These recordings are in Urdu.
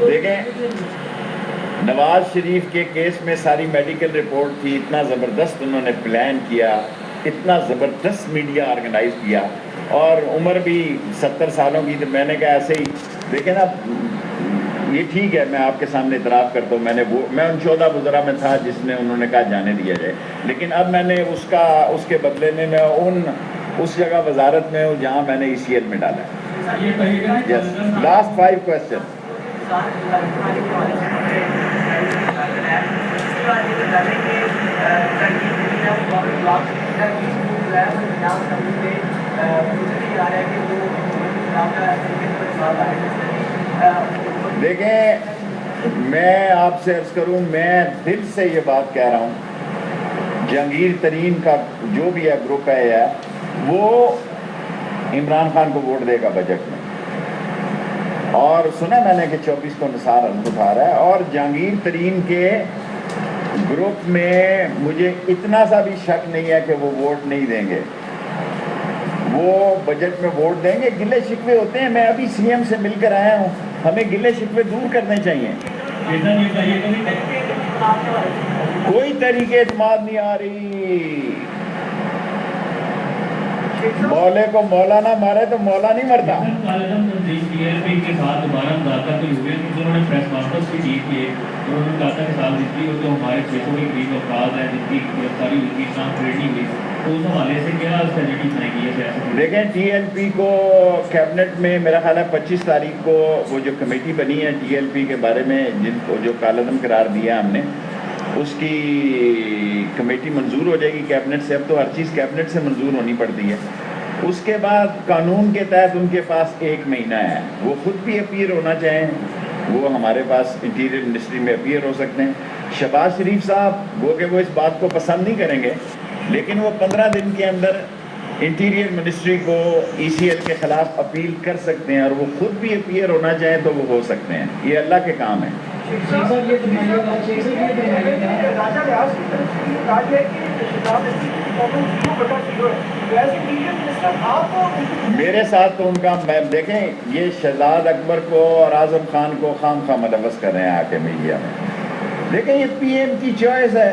دیکھیں نواز شریف کے کیس میں ساری میڈیکل رپورٹ تھی، اتنا زبردست انہوں نے پلان کیا، اتنا زبردست میڈیا آرگنائز کیا، اور عمر بھی 70 سالوں کی، تو میں نے کہا ایسے ہی دیکھیں نا، یہ ٹھیک ہے، میں آپ کے سامنے اعتراف کرتا ہوں، میں ان 14 وزراء میں تھا جس نے انہوں نے کہا جانے دیا جائے، لیکن اب میں نے اس کے بدلے میں اس جگہ وزارت میں ہوں جہاں میں نے ECL میں ڈالا ہے۔ یس، لاسٹ 5 کوسچن۔ دیکھیں میں آپ سے عرض کروں، میں دل سے یہ بات کہہ رہا ہوں، جہانگیر ترین کا جو بھی ہے گروپ ہے وہ عمران خان کو ووٹ دے گا بجٹ میں، اور سنا میں نے کہ 24 کو نثار اٹھا رہا ہے، اور جہانگیر ترین کے گروپ میں مجھے اتنا سا بھی شک نہیں ہے کہ وہ ووٹ نہیں دیں گے، وہ بجٹ میں ووٹ دیں گے۔ گلے شکوے ہوتے ہیں، میں ابھی CM سے مل کر آیا ہوں، ہمیں گلے شکوے دور کرنے چاہیے۔ کوئی طریقے اعتماد نہیں آ رہی، مولے کو مولا نہ مارے تو مولا نہیں مرتا۔ TLP کے ساتھ دوبارہ مذاکرات ہوئے، انہوں نے پریس کانفرنس بھی کی تھی، انہوں نے کہا تھا کہ سال جتنی ہو تو ہمارے 600 کے قریب افراد ہیں جن کی گرفتاری ہوئی تھی، شام ٹریڈنگ ہوئی، تو اس حوالے سے کیا اسٹریٹجی بنائی گئی ہے سیاست؟ دیکھیں TLP کو کیبنٹ میں میرا خیال ہے 25 تاریخ کو وہ جو کمیٹی بنی ہے TLP کے بارے میں، جن کو جو کالعدم قرار دیا ہم نے، اس کی کمیٹی منظور ہو جائے گی کیبنٹ سے۔ اب تو ہر چیز کیبنٹ سے منظور ہونی پڑتی ہے۔ اس کے بعد قانون کے تحت ان کے پاس 1 مہینہ ہے، وہ خود بھی اپیئر ہونا چاہیں، وہ ہمارے پاس انٹیریئر منسٹری میں اپیئر ہو سکتے ہیں۔ شہباز شریف صاحب وہ کہ وہ اس بات کو پسند نہیں کریں گے، لیکن وہ 15 دن کے اندر انٹیریئر منسٹری کو ECL کے خلاف اپیل کر سکتے ہیں، اور وہ خود بھی اپیئر ہونا چاہیں تو وہ ہو سکتے ہیں۔ یہ اللہ کے کام ہے۔ میرے ساتھ تو ان کا دیکھیں، یہ شہزاد اکبر کو اور اعظم خان کو خام خواہ ملوث کر رہے ہیں آ کے میڈیا میں۔ دیکھیں یہ PM کی چوائس ہے،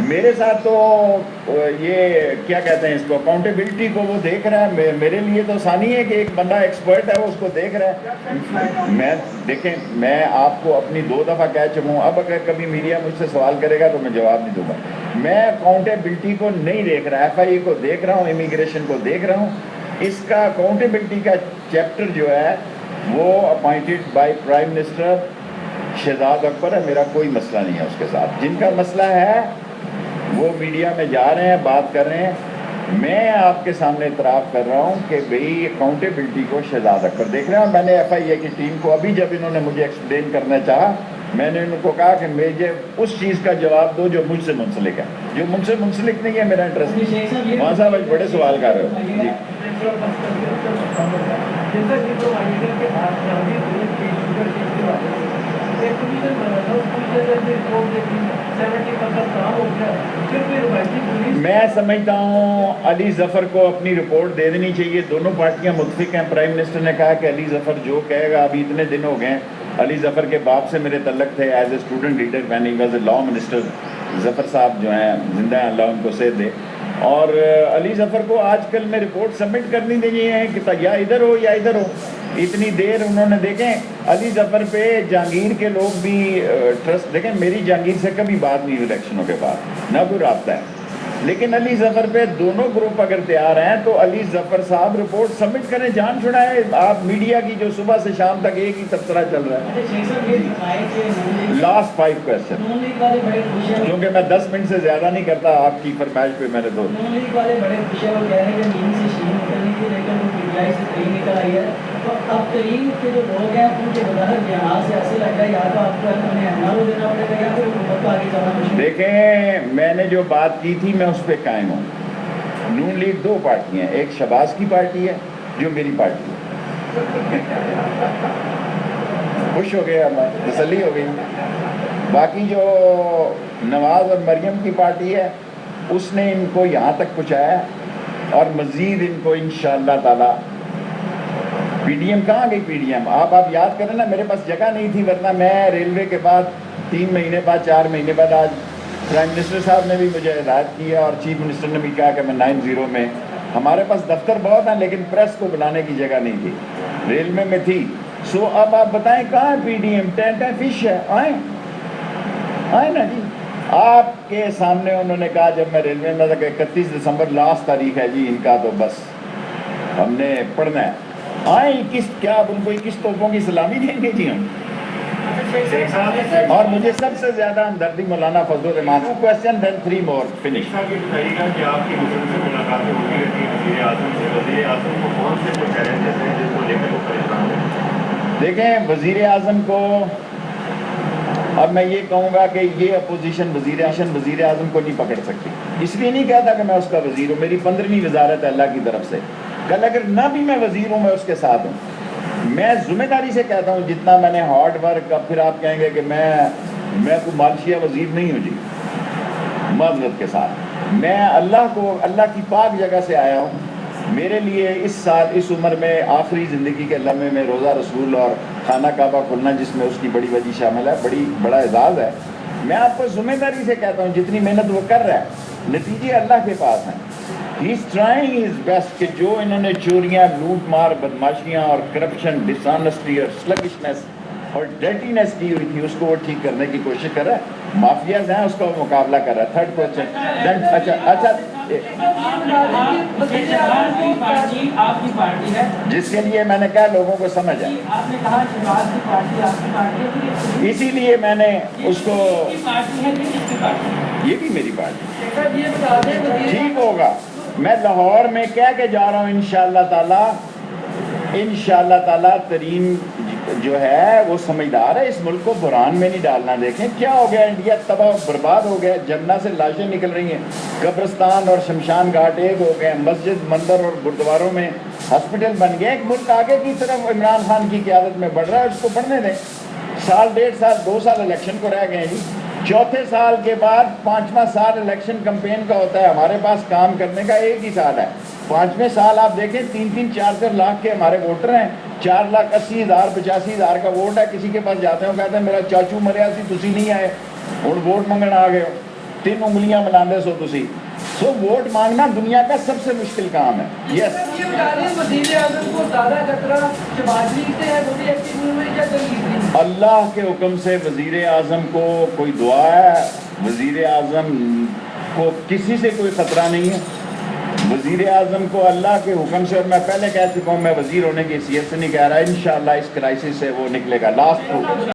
میرے ساتھ تو یہ کیا کہتے ہیں اس کو، اکاؤنٹیبلٹی کو وہ دیکھ رہا ہے۔ میرے لیے تو آسانی ہے کہ ایک بندہ ایکسپرٹ ہے وہ اس کو دیکھ رہا ہے۔ دیکھیں میں آپ کو اپنی 2 دفعہ کہہ چکا ہوں، اب اگر کبھی میڈیا مجھ سے سوال کرے گا تو میں جواب نہیں دوں گا۔ میں اکاؤنٹیبلٹی کو نہیں دیکھ رہا، FIA کو دیکھ رہا ہوں، امیگریشن کو دیکھ رہا ہوں۔ اس کا اکاؤنٹیبلٹی کا چیپٹر جو ہے وہ appointed by prime minister Shahzad Akbar ہے، میرا کوئی مسئلہ نہیں ہے اس کے ساتھ۔ جن کا مسئلہ ہے وہ میڈیا میں جا رہے ہیں، بات کر رہے ہیں، میں آپ کے سامنے اعتراف کر رہا ہوں کہ بھئی اکاؤنٹیبلٹی کو شہزاد اکبر دیکھ رہے ہیں۔ اور میں نے FIA کی ٹیم کو ابھی جب انہوں نے مجھے ایکسپلین کرنا چاہا، میں نے ان کو کہا کہ مجھے اس چیز کا جواب دو جو مجھ سے منسلک ہے، جو مجھ سے منسلک نہیں ہے میرا انٹرسٹ۔ وہاں صاحب آج بڑے سوال کر رہے ہو جی۔ میں سمجھتا ہوں علی ظفر کو اپنی رپورٹ دے دینی چاہیے، دونوں پارٹیاں متفق ہیں۔ پرائم منسٹر نے کہا کہ علی ظفر جو کہے گا، ابھی اتنے دن ہو گئے ہیں، علی ظفر کے باپ سے میرے تعلق تھے as a student leader when he was a law minister. Zafar sahab جو ہیں زندہ ہیں، اللہ ان کو صحت دے، اور علی ظفر کو آج کل میں رپورٹ سبمٹ کرنی دینی ہے کہ یا ادھر ہو یا ادھر ہو۔ اتنی دیر انہوں نے، دیکھیں علی ظفر پہ جہانگیر کے لوگ بھی ٹرسٹ، دیکھیں میری جہانگیر سے کبھی بات نہیں الیکشنوں کے بعد، نہ کوئی رابطہ ہے، لیکن علی ظفر پہ دونوں گروپ اگر تیار ہیں تو علی ظفر صاحب رپورٹ سبمٹ کریں، جان چھڑائیں۔ آپ میڈیا کی جو صبح سے شام تک ایک ہی تبصرہ چل رہا ہے۔ لاسٹ 5 کوسچن، کیونکہ میں 10 منٹ سے زیادہ نہیں کرتا آپ کی فرمائش پہ، میں نے تو اب ترین کے جو لوگ ہیں ان کے بداہر جہاز سے ایسے لگ رہا ہے یا تو آپ کو اپنے احمد کو دینا پڑے گا یا پھر حکومت کو آگے جانا مشکل۔ دیکھیں میں نے جو بات کی تھی میں اس پہ قائم ہوں۔ نون لیگ 2 پارٹیاں ہیں، ایک شہباز کی پارٹی ہے جو میری پارٹی ہے۔ خوش ہو گئے، تسلی ہو گئی۔ باقی جو نواز اور مریم کی پارٹی ہے اس نے ان کو یہاں تک پہنچایا، اور مزید ان کو انشاءاللہ تعالی پی ڈی ایم کہاں گئی پی ڈی ایم؟ آپ یاد کریں نا، میرے پاس جگہ نہیں تھی، ورنہ میں ریلوے کے بعد 3 مہینے بعد 4 مہینے بعد، آج پرائم منسٹر صاحب نے بھی مجھے ہدایت کی ہے اور چیف منسٹر نے بھی کہا کہ میں 90 میں، ہمارے پاس دفتر بہت ہیں لیکن پریس کو بلانے کی جگہ نہیں تھی، ریلوے میں تھی. سو اب آپ بتائیں کہاں ہے پی ڈی ایم؟ ٹینٹ ہے، فش ہے، آئیں نا جی. آپ کے سامنے انہوں نے کہا جب میں ریلوے میں تھا کہ 31 دسمبر لاسٹ تاریخ ہے جی ان کا، تو بس ہم نے پڑھنا ہے. آئیں، کیا آپ ان کو 21 توپوں کی سلامی دیں گے جی ہم؟ اور مجھے سب سے زیادہ ہمدردی مولانا فضل الرحمان. 2 questions then 3 more finish. بتائیے گا کہ آپ کی مسلم سے ملاقاتیں ہوتی رہتی ہیں وزیر اعظم کو کون سے کوئی چیلنجز ہیں جن کو لے کر وہ پریشان ہیں؟ دیکھیں وزیر اعظم کو اب میں یہ کہوں گا کہ یہ اپوزیشن وزیر اعظم کو نہیں پکڑ سکتی. اس لیے نہیں کہتا کہ میں اس کا وزیر ہوں، میری 15ویں وزارت ہے اللہ کی طرف سے. کل اگر نہ بھی میں وزیر ہوں، میں اس کے ساتھ ہوں. میں ذمہ داری سے کہتا ہوں جتنا میں نے ہارڈ ورک، اب پھر آپ کہیں گے کہ میں کوئی مالشیا وزیر نہیں ہوں جی، معذرت کے ساتھ. میں اللہ کی پاک جگہ سے آیا ہوں. میرے لیے اس سال اس عمر میں آخری زندگی کے لمحے میں روزہ رسول اور خانہ کعبہ کھلنا جس میں اس کی بڑی وجہ شامل ہے، بڑا اعزاز ہے. میں آپ کو ذمہ داری سے کہتا ہوں جتنی محنت وہ کر رہا ہے نتیجے اللہ کے پاس ہیں. ہی از ٹرائنگ ہز بیسٹ کہ جو انہوں نے چوریاں، لوٹ مار، بدماشیاں اور کرپشن، ڈسانسٹی اور سلگشنس اور ڈرٹینس کی ہوئی تھی اس کو وہ ٹھیک کرنے کی کوشش کر رہا ہے. مافیاز ہیں اس کا وہ مقابلہ کر رہا ہے. تھرڈ کوشچن آپ کی پارٹی ہے جس کے لیے میں نے کہا لوگوں کو سمجھ ہے، آپ نے کہا جماعت کی پارٹی آپ کی پارٹی ہے، اسی لیے میں نے اس کو، پارٹی ہے کہ کس کی پارٹی؟ یہ بھی میری پارٹی سر یہ بتا دیں وزیر ٹھیک ہوگا. میں لاہور میں کہہ کے جا رہا ہوں انشاءاللہ تعالیٰ ترین جو ہے وہ سمجھدار ہے، اس ملک کو بحران میں نہیں ڈالنا. دیکھیں کیا ہو گیا، انڈیا تباہ برباد ہو گیا، جمنا سے لاشیں نکل رہی ہیں، قبرستان اور شمشان گھاٹ ایک ہو گئے، مسجد مندر اور گردواروں میں ہاسپٹل بن گئے. ایک ملک آگے کی طرف عمران خان کی قیادت میں بڑھ رہا ہے، اس کو بڑھنے دیں. 1.5 سال 2 سال الیکشن کو رہ گئے ہیں جی. 4تھے سال کے بعد 5واں سال الیکشن کمپین کا ہوتا ہے. ہمارے پاس کام کرنے کا 1 ہی سال ہے. 5ویں سال آپ دیکھیں 3-3 4-4 لاکھ کے ہمارے ووٹر ہیں، 4,80,000 85,000 کا ووٹ ہے. کسی کے پاس جاتے ہیں کہتے ہیں میرا چاچو مریا سی تسی نہیں آئے، ہوں ووٹ منگن آ گئے ہو، 3 انگلیاں ملاندے سو تسی. سو ووٹ مانگنا دنیا کا سب سے مشکل کام ہے. یس یہ بتا دیں وزیر اعظم کو زیادہ خطرہ شہباز شریف سے ہے، وہ بھی ایکٹیو ہوئے یا دلیر؟ اللہ کے حکم سے وزیر اعظم کو کوئی دعا ہے، وزیر اعظم کو کسی سے کوئی خطرہ نہیں ہے. وزیر اعظم کو اللہ کے حکم سے، اور میں پہلے کہہ چکا ہوں میں وزیر ہونے کی حیثیت سے نہیں کہہ رہا، انشاءاللہ اس کرائسس سے وہ نکلے گا. لاسٹ